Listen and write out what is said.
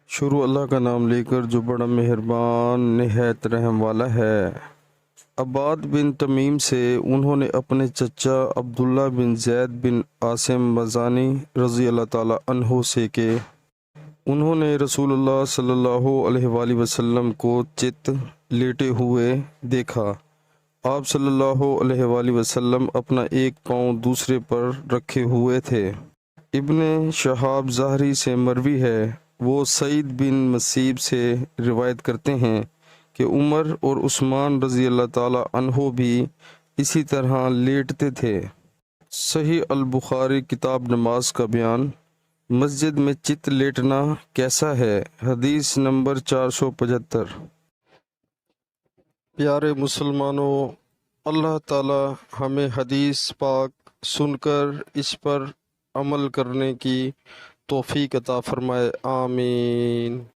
شروع اللہ کا نام لے کر جو بڑا مہربان نہایت رحم والا ہے۔ عباد بن تمیم سے انہوں نے اپنے چچا عبداللہ بن زید بن عاصم مزانی رضی اللہ تعالیٰ عنہ سے کہ انہوں نے رسول اللہ صلی اللہ علیہ وآلہ وسلم کو چت لیٹے ہوئے دیکھا۔ آپ صلی اللہ علیہ وآلہ وسلم اپنا ایک پاؤں دوسرے پر رکھے ہوئے تھے۔ ابن شہاب زہری سے مروی ہے، وہ سعید بن مسیب سے روایت کرتے ہیں کہ عمر اور عثمان رضی اللہ تعالی عنہ بھی اسی طرح لیٹتے تھے۔ صحیح البخاری کتاب نماز کا بیان۔ مسجد میں چت لیٹنا کیسا ہے؟ حدیث نمبر 475۔ پیارے مسلمانوں، اللہ تعالی ہمیں حدیث پاک سن کر اس پر عمل کرنے کی توفیق عطا فرمائے، آمین۔